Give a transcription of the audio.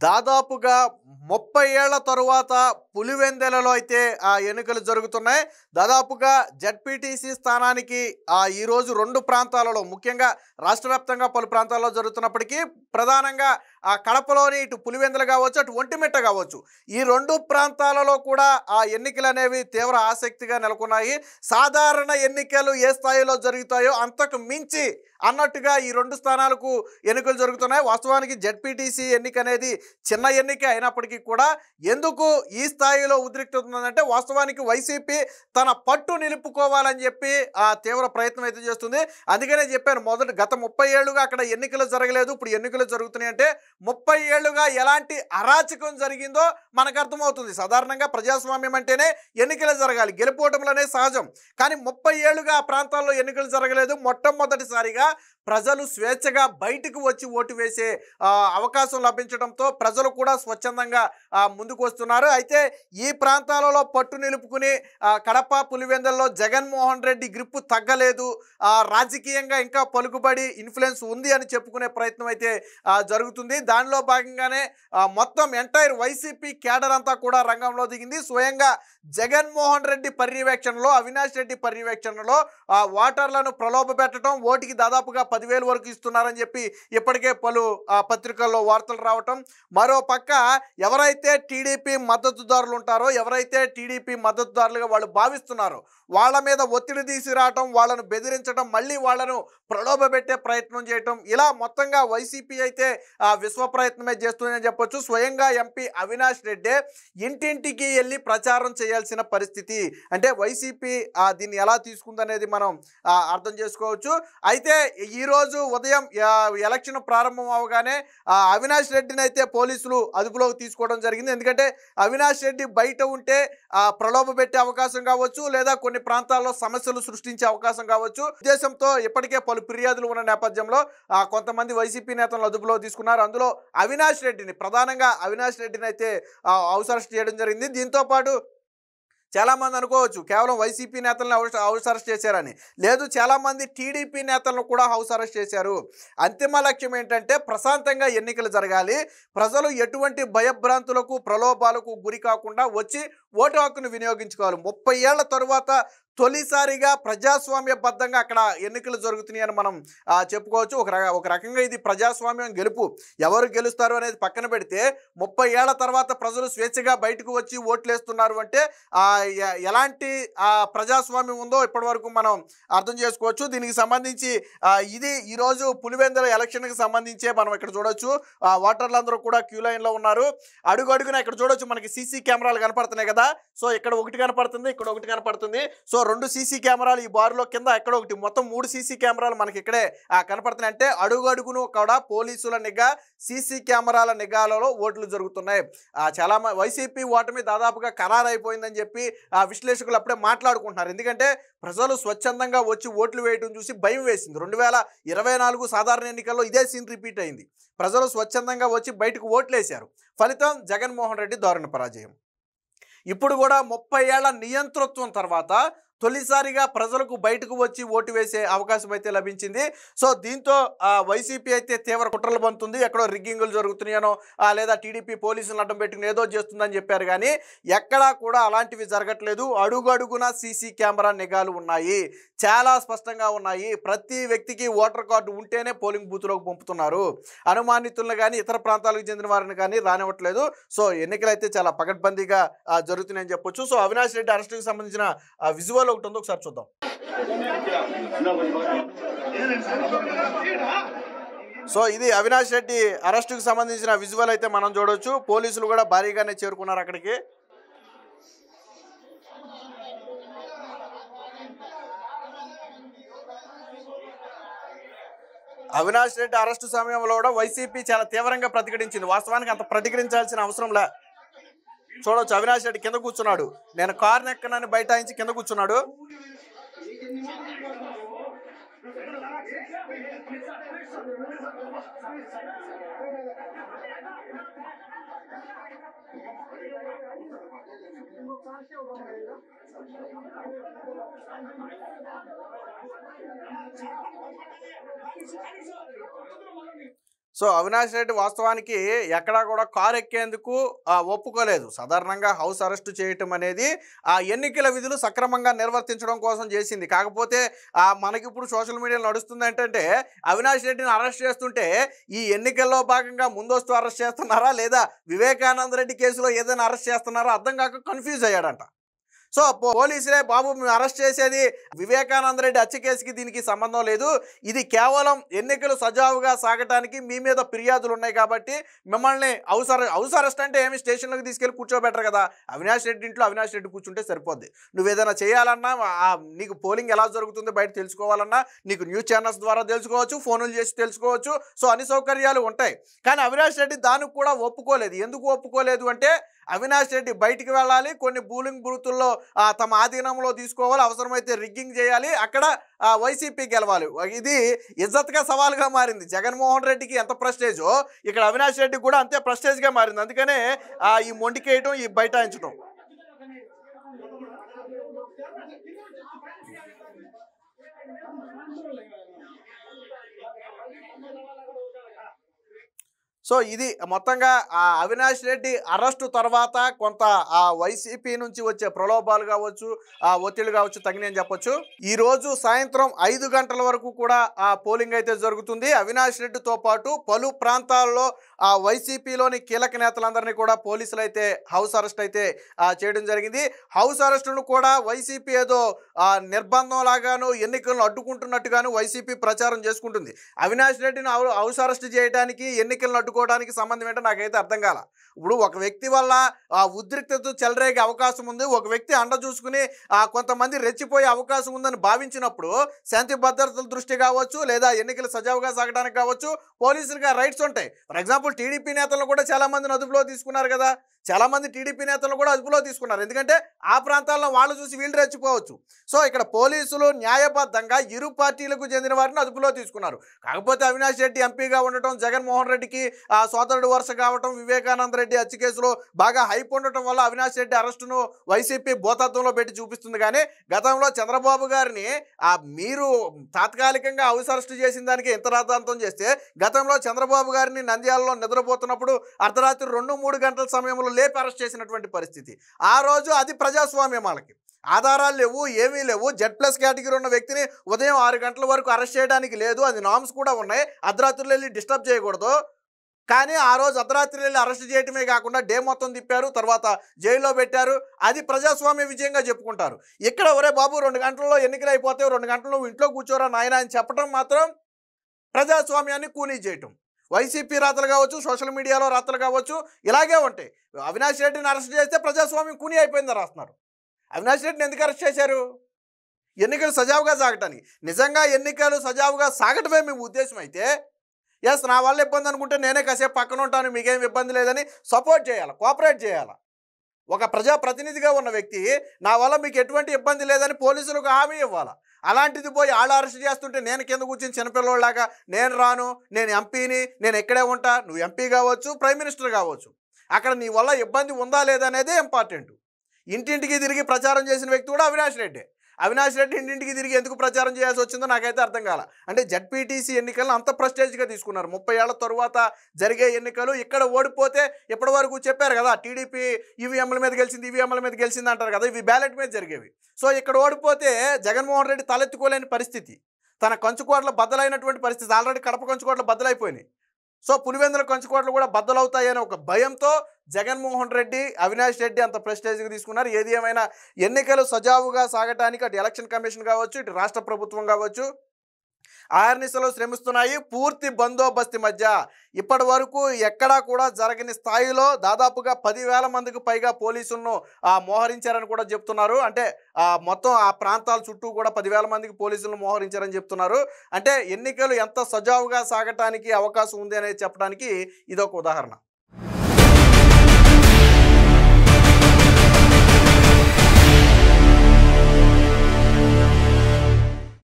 దాదాపుగా 30 ఏళ్ల తరువాత పులివెందులలో అయితే ఎన్నికలు జరుగుతున్నాయి. దాదాపుగా జడ్పీటీసీ స్థానానికి ఈరోజు 2 ప్రాంతాలలో ముఖ్యంగా రాష్ట్ర వ్యాప్తంగా పలు ప్రాంతాల్లో జరుగుతున్నప్పటికీ ప్రధానంగా కడపలోని ఇటు పులివెందులు కావచ్చు, అటు ఒంటిమిట్ట కావచ్చు. ఈ 2 ప్రాంతాలలో కూడా ఎన్నికలు అనేవి తీవ్ర ఆసక్తిగా నెలకొన్నాయి. సాధారణ ఎన్నికలు ఏ స్థాయిలో జరుగుతాయో అంతకు మించి అన్నట్టుగా ఈ 2 స్థానాలకు ఎన్నికలు జరుగుతున్నాయి. వాస్తవానికి జడ్పీటీసీ ఎన్నిక అనేది చిన్న ఎన్నిక అయినప్పటికీ కూడా ఎందుకు ఈ స్థాయిలో ఉద్రిక్తత ఉందంటే వాస్తవానికి వైసీపీ తన పట్టు నిలుపుకోవాలని చెప్పి తీవ్ర ప్రయత్నం అయితే చేస్తుంది. అందుకనే చెప్పాను గత 30 ఏళ్లుగా అక్కడ ఎన్నికలు జరగలేదు, ఇప్పుడు ఎన్నికలు జరుగుతున్నాయి అంటే 30 ఏళ్లుగా ఎలాంటి అరాచకం జరిగిందో మనకు అర్థమవుతుంది. సాధారణంగా ప్రజాస్వామ్యం అంటేనే ఎన్నికలు జరగాలి, గెలుపోవటంలో అనేది సహజం. కానీ 30 ఏళ్లుగా ఆ ప్రాంతాల్లో ఎన్నికలు జరగలేదు. మొట్టమొదటిసారిగా ప్రజలు స్వేచ్ఛగా బయటకు వచ్చి ఓటు వేసే అవకాశం లభించడంతో ప్రజలు కూడా స్వచ్ఛందంగా ముందుకు వస్తున్నారు. అయితే ఈ ప్రాంతాలలో పట్టు నిలుపుకుని కడప పులివెందులలో జగన్మోహన్ రెడ్డి గ్రిప్పు తగ్గలేదు, రాజకీయంగా ఇంకా పలుకుబడి ఇన్ఫ్లుయెన్స్ ఉంది అని చెప్పుకునే ప్రయత్నం అయితే జరుగుతుంది. దానిలో భాగంగానే మొత్తం ఎంటైర్ వైసీపీ కేడర్ అంతా కూడా రంగంలో దిగింది. స్వయంగా జగన్మోహన్ రెడ్డి పర్యవేక్షణలో, అవినాష్ రెడ్డి పర్యవేక్షణలో ఓటర్లను ప్రలోభ పెట్టడం, ఓటుకి దాదాపుగా 10,000 వరకు ఇస్తున్నారని చెప్పి ఇప్పటికే పలు పత్రికల్లో వార్తలు రావటం. మరో పక్క ఎవరైతే టీడీపీ మద్దతుదారులు ఉంటారో, ఎవరైతే టీడీపీ మద్దతుదారులుగా వాళ్ళు భావిస్తున్నారో వాళ్ళ మీద ఒత్తిడి తీసుకురావటం, వాళ్ళను బెదిరించడం, మళ్ళీ వాళ్ళను ప్రలోభ పెట్టే ప్రయత్నం చేయటం, ఇలా మొత్తంగా వైసీపీ అయితే విశ్వ ప్రయత్నమే చేస్తుందని చెప్పొచ్చు. స్వయంగా ఎంపీ అవినాష్ రెడ్డి ఇంటింటికి వెళ్ళి ప్రచారం చేయాల్సిన పరిస్థితి. అంటే వైసీపీ దీన్ని ఎలా తీసుకుందనేది మనం అర్థం చేసుకోవచ్చు. అయితే ఈరోజు ఉదయం ఎలక్షన్ ప్రారంభం అవగానే అవినాష్ రెడ్డిని అయితే పోలీసులు అదుపులోకి తీసుకోవడం జరిగింది. ఎందుకంటే అవినాష్ రెడ్డి బయట ఉంటే ప్రలోభ పెట్టే అవకాశం కావచ్చు, లేదా కొన్ని ప్రాంతాల్లో సమస్యలు సృష్టించే అవకాశం కావచ్చు. ఉద్దేశంతో ఇప్పటికే పలు ఫిర్యాదులు ఉన్న నేపథ్యంలో కొంతమంది వైసీపీ నేతలను అదుపులో తీసుకున్నారు. అందులో ప్రధానంగా అవినాష్ రెడ్డిని అయితే హౌస్ అరెస్ట్ చేయడం జరిగింది. దీంతో పాటు చాలామంది అనుకోవచ్చు కేవలం వైసీపీ నేతలను హౌస్ అరెస్ట్ చేశారని. లేదు, చాలామంది టీడీపీ నేతలను కూడా హౌస్ అరెస్ట్ చేశారు. అంతిమ లక్ష్యం ఏంటంటే ప్రశాంతంగా ఎన్నికలు జరగాలి, ప్రజలు ఎటువంటి భయభ్రాంతులకు ప్రలోభాలకు గురి కాకుండా వచ్చి ఓటు హక్కును వినియోగించుకోవాలి. 30 ఏళ్ల తరువాత తొలిసారిగా ప్రజాస్వామ్యబద్ధంగా అక్కడ ఎన్నికలు జరుగుతున్నాయని మనం చెప్పుకోవచ్చు. ఒక రకంగా ఇది ప్రజాస్వామ్యం గెలుపు. ఎవరు గెలుస్తారు అనేది పక్కన పెడితే 30 ఏళ్ల తర్వాత ప్రజలు స్వేచ్ఛగా బయటకు వచ్చి ఓట్లు వేస్తున్నారు అంటే ఎలాంటి ప్రజాస్వామ్యం ఉందో ఇప్పటివరకు మనం అర్థం చేసుకోవచ్చు. దీనికి సంబంధించి ఇది ఈరోజు పులివెందుల ఎలక్షన్కి సంబంధించే మనం ఇక్కడ చూడొచ్చు. ఓటర్లందరూ కూడా క్యూ లైన్లో ఉన్నారు. అడుగున ఇక్కడ చూడొచ్చు, మనకి సీసీ కెమెరాలు కనపడుతున్నాయి కదా. సో ఇక్కడ ఒకటి కనపడుతుంది, ఇక్కడ ఒకటి కనపడుతుంది. సో 2 సీసీ కెమెరాలు ఈ బారులో కింద ఎక్కడ ఒకటి, మొత్తం 3 సీసీ కెమెరాలు మనకి ఇక్కడే కనపడుతున్నాయి. అంటే అడుగును కూడా పోలీసుల నిఘా, సీసీ కెమెరాల నిఘాలలో ఓట్లు జరుగుతున్నాయి. చాలా వైసీపీ ఓటమి దాదాపుగా ఖరారైపోయిందని చెప్పి విశ్లేషకులు అప్పుడే మాట్లాడుకుంటున్నారు. ఎందుకంటే ప్రజలు స్వచ్ఛందంగా వచ్చి ఓట్లు వేయడం చూసి భయం వేసింది. 2024 సాధారణ ఎన్నికల్లో ఇదే సీన్ రిపీట్ అయింది. ప్రజలు స్వచ్ఛందంగా వచ్చి బయటకు ఓట్లు వేశారు. ఫలితం జగన్మోహన్ రెడ్డి దారుణ పరాజయం. ఇప్పుడు కూడా 30 ఏళ్ల నియంతృత్వం తర్వాత తొలిసారిగా ప్రజలకు బయటకు వచ్చి ఓటు వేసే అవకాశం అయితే లభించింది. సో దీంతో వైసీపీ అయితే తీవ్ర కుట్రలు బంతుంది. ఎక్కడో రిగ్గింగులు జరుగుతున్నాయనో లేదా టీడీపీ పోలీసులను అడ్డం పెట్టుకుని ఏదో చేస్తుందని చెప్పారు. కానీ ఎక్కడా కూడా అలాంటివి జరగట్లేదు. అడుగడుగున సీసీ కెమెరా నిఘాలు ఉన్నాయి, చాలా స్పష్టంగా ఉన్నాయి. ప్రతి వ్యక్తికి ఓటర్ కార్డు ఉంటేనే పోలింగ్ బూత్లోకి పంపుతున్నారు. అనుమానితులను కానీ ఇతర ప్రాంతాలకు చెందిన వారిని కానీ రానివ్వట్లేదు. సో ఎన్నికలు అయితే చాలా పకడ్బందీగా జరుగుతున్నాయని చెప్పొచ్చు. సో అవినాష్ రెడ్డి అరెస్టుకి సంబంధించిన విజువల్ ఒకటి ఉందో ఒకసారి చూద్దాం. సో ఇది అవినాష్ రెడ్డి అరెస్టుకు సంబంధించిన విజువల్ అయితే మనం చూడొచ్చు. పోలీసులు కూడా భారీగానే చేరుకున్నారు అక్కడికి. అవినాష్ రెడ్డి అరెస్టు సమయంలో కూడా వైసీపీ చాలా తీవ్రంగా ప్రతిఘటించింది. వాస్తవానికి అంత ప్రతిఘటించాల్సిన అవసరం లే. చూడవచ్చు, అవినాష్ రెడ్డి కింద కూర్చున్నాడు. నేను కారుని ఎక్కనని బైఠాయించి కింద కూర్చున్నాడు. సో అవినాష్ రెడ్డి వాస్తవానికి ఎక్కడా కూడా కారు ఎక్కేందుకు ఒప్పుకోలేదు. సాధారణంగా హౌస్ అరెస్ట్ చేయటం అనేది ఆ ఎన్నికల విధులు సక్రమంగా నిర్వర్తించడం కోసం చేసింది. కాకపోతే మనకిప్పుడు సోషల్ మీడియాలో నడుస్తుంది ఏంటంటే అవినాష్ రెడ్డిని అరెస్ట్ చేస్తుంటే ఈ ఎన్నికల్లో భాగంగా ముందస్తు అరెస్ట్ చేస్తున్నారా లేదా వివేకానంద రెడ్డి కేసులో ఏదైనా అరెస్ట్ చేస్తున్నారా అర్థం కాక కన్ఫ్యూజ్ అయ్యాడంట. సో పోలీసులే బాబు మేము అరెస్ట్ చేసేది వివేకానంద రెడ్డి హత్య కేసుకి దీనికి సంబంధం లేదు, ఇది కేవలం ఎన్నికలు సజావుగా సాగటానికి మీ మీద ఫిర్యాదులు ఉన్నాయి కాబట్టి మిమ్మల్ని హౌస్ అరెస్ట్ అంటే ఏమి స్టేషన్లోకి తీసుకెళ్ళి కూర్చోబెట్టరు కదా, అవినాష్ రెడ్డి ఇంట్లో అవినాష్ రెడ్డి కూర్చుంటే సరిపోద్ది. నువ్వు ఏదైనా చేయాలన్నా నీకు పోలింగ్ ఎలా జరుగుతుందో బయట తెలుసుకోవాలన్నా నీకు న్యూస్ ఛానల్స్ ద్వారా తెలుసుకోవచ్చు, ఫోన్లు చేసి తెలుసుకోవచ్చు. సో అన్ని సౌకర్యాలు ఉంటాయి. కానీ అవినాష్ రెడ్డి దానికి కూడా ఒప్పుకోలేదు. ఎందుకు ఒప్పుకోలేదు అంటే అవినాష్ రెడ్డి బయటికి వెళ్ళాలి, కొన్ని పోలింగ్ బూతుల్లో తమ ఆధీనంలో తీసుకోవాలి, అవసరమైతే రిగ్గింగ్ చేయాలి, అక్కడ వైసీపీ గెలవాలి. ఇది ఇజ్జత్గా సవాల్గా మారింది. జగన్మోహన్ రెడ్డికి ఎంత ప్రెస్టేజో ఇక్కడ అవినాష్ రెడ్డికి కూడా అంతే ప్రెస్టేజ్గా మారింది. అందుకనే ఈ మొండికేయటం, ఈ బైఠాయించడం. సో ఇది మొత్తంగా అవినాష్ రెడ్డి అరెస్టు తర్వాత కొంత వైసీపీ నుంచి వచ్చే ప్రలోభాలు కావచ్చు, ఒత్తిళ్లు కావచ్చు తగినని చెప్పొచ్చు. ఈరోజు సాయంత్రం 5 గంటల వరకు కూడా పోలింగ్ అయితే జరుగుతుంది. అవినాష్ రెడ్డితో పాటు పలు ప్రాంతాల్లో వైసీపీలోని కీలక నేతలందరినీ కూడా పోలీసులు అయితే హౌస్ అరెస్ట్ అయితే చేయడం జరిగింది. హౌస్ అరెస్టును కూడా వైసీపీ ఏదో నిర్బంధం లాగాను ఎన్నికలను అడ్డుకుంటున్నట్టుగాను వైసీపీ ప్రచారం చేసుకుంటుంది. అవినాష్ రెడ్డిని హౌస్ అరెస్ట్ చేయడానికి ఎన్నికలను అడ్డుకోవడానికి సంబంధం ఏంటో నాకైతే అర్థం కాల. ఇప్పుడు ఒక వ్యక్తి వల్ల ఉద్రిక్తత చెలరేగే అవకాశం ఉంది, ఒక వ్యక్తి అండ చూసుకుని కొంతమంది రెచ్చిపోయే అవకాశం ఉందని భావించినప్పుడు శాంతి భద్రతల దృష్టి కావచ్చు లేదా ఎన్నికలు సజావుగా సాగడానికి కావచ్చు పోలీసులుగా రైట్స్ ఉంటాయి. ఫర్ ఎగ్జాంపుల్ టీడీపీ నేతలను కూడా చాలా మందిని అదుపులో తీసుకున్నారు కదా, చాలా మంది టీడీపీ నేతలను కూడా అదుపులో తీసుకున్నారు. ఎందుకంటే ఆ ప్రాంతాల్లో వాళ్ళు చూసి వీళ్ళు రెచ్చిపోవచ్చు. సో ఇక్కడ పోలీసులు న్యాయబద్ధంగా ఇరు పార్టీలకు చెందిన వారిని అదుపులో తీసుకున్నారు. కాకపోతే అవినాష్ రెడ్డి ఎంపీగా ఉండటం, జగన్మోహన్ రెడ్డికి సోదరుడు వరుస కావటం, వివేకానంద రెడ్డి హత్య కేసులో బాగా హైప్ ఉండటం వల్ల అవినాష్ రెడ్డి అరెస్టును వైసీపీ భూతత్వంలో పెట్టి చూపిస్తుంది. కానీ గతంలో చంద్రబాబు గారిని మీరు తాత్కాలికంగా హౌస్ అరెస్ట్ చేసిన దానికి ఇంత రాద్ధాంతం చేస్తే గతంలో చంద్రబాబు గారిని నంద్యాలలో నిద్రపోతున్నప్పుడు అర్ధరాత్రి 2-3 గంటల సమయంలో లేపి అరెస్ట్ చేసినటువంటి పరిస్థితి. ఆ రోజు అది ప్రజాస్వామ్యం. వాళ్ళకి ఆధారాలు లేవు, ఏమీ లేవు. Z+ కేటగిరీ ఉన్న వ్యక్తిని ఉదయం 6 గంటల వరకు అరెస్ట్ చేయడానికి లేదు, అది నామ్స్ కూడా ఉన్నాయి. అర్ధరాత్రులు వెళ్ళి డిస్టర్బ్ చేయకూడదు. కానీ ఆ రోజు అర్ధరాత్రి వెళ్ళి అరెస్ట్ చేయటమే కాకుండా డే మొత్తం తిప్పారు, తర్వాత జైల్లో పెట్టారు. అది ప్రజాస్వామ్య విజయంగా చెప్పుకుంటారు. ఇక్కడ ఒరే బాబు 2 గంటల్లో ఎన్నికలు అయిపోతే 2 గంటలు నువ్వు ఇంట్లో కూర్చోరా నాయన అని చెప్పడం మాత్రం ప్రజాస్వామ్యాన్ని కూనీ చేయటం. వైసీపీ రాతలు కావచ్చు, సోషల్ మీడియాలో రాతలు కావచ్చు, ఇలాగే ఉంటాయి. అవినాష్ రెడ్డిని అరెస్ట్ చేస్తే ప్రజాస్వామ్యం కూనీ అయిపోయిందని రాస్తున్నారు. అవినాష్ రెడ్డిని ఎందుకు అరెస్ట్ చేశారు? ఎన్నికలు సజావుగా సాగటానికి. నిజంగా ఎన్నికలు సజావుగా సాగటమే మీ ఉద్దేశం అయితే నా వల్ల ఇబ్బంది అనుకుంటే నేనే కాసేపు పక్కన ఉంటాను, మీకేం ఇబ్బంది లేదని సపోర్ట్ చేయాలి, కోఆపరేట్ చేయాలి. ఒక ప్రజాప్రతినిధిగా ఉన్న వ్యక్తి నా వల్ల మీకు ఎటువంటి ఇబ్బంది లేదని పోలీసులకు హామీ ఇవ్వాలి. అలాంటిది పోయి వాళ్ళు అరెస్ట్ చేస్తుంటే నేను కింద కూర్చొని చిన్నపిల్లలాగా నేను రాను, నేను ఎంపీని, నేను ఎక్కడే ఉంటా. నువ్వు ఎంపీ కావచ్చు, ప్రైమ్ మినిస్టర్ కావచ్చు, అక్కడ నీ వల్ల ఇబ్బంది ఉందా లేదా అనేదే ఇంపార్టెంట్. ఇంటింటికి తిరిగి ప్రచారం చేసిన వ్యక్తి కూడా అవినాష్ రెడ్డి. అవినాష్ రెడ్డి ఇంటింటికి తిరిగి ఎందుకు ప్రచారం చేయాల్సి వచ్చిందో నాకైతే అర్థం కాల. అంటే జడ్పీటీసీ ఎన్నికలను అంత ప్రెస్టేజ్గా తీసుకున్నారు. 30 ఏళ్ల తరువాత జరిగే ఎన్నికలు. ఇక్కడ ఓడిపోతే ఇప్పటి వరకు చెప్పారు కదా టీడీపీ ఈవీఎంల మీద గెలిచింది, ఈవీఎంల మీద గెలిచింది అంటారు కదా, ఇవి బ్యాలెట్ మీద జరిగేవి. సో ఇక్కడ ఓడిపోతే జగన్మోహన్ రెడ్డి తలెత్తుకోలేని పరిస్థితి, తన కంచుకోట్ల బద్దలైనటువంటి పరిస్థితి. ఆల్రెడీ కడప కంచుకోట్ల బద్దలైపోయినాయి. సో పులివెందుల కంచుకోట్లు కూడా బద్దలవుతాయని ఒక భయంతో జగన్మోహన్ రెడ్డి, అవినాష్ రెడ్డి అంత ప్రెస్టేజ్గా తీసుకున్నారు. ఏది ఏమైనా ఎన్నికలు సజావుగా సాగటానికి అటు ఎలక్షన్ కమిషన్ కావచ్చు, ఇటు రాష్ట్ర ప్రభుత్వం కావచ్చు ఆర్నిసలో శ్రమిస్తున్నాయి. పూర్తి బందోబస్తు మధ్య ఇప్పటి వరకు ఎక్కడా కూడా జరగని స్థాయిలో దాదాపుగా 10,000 మందికి పైగా పోలీసులను మోహరించారని కూడా చెప్తున్నారు. అంటే మొత్తం ఆ ప్రాంతాల చుట్టూ కూడా 10,000 మందికి పోలీసులను మోహరించారని చెప్తున్నారు. అంటే ఎన్నికలు ఎంత సజావుగా సాగటానికి అవకాశం ఉంది అనేది చెప్పడానికి ఇదొక ఉదాహరణ.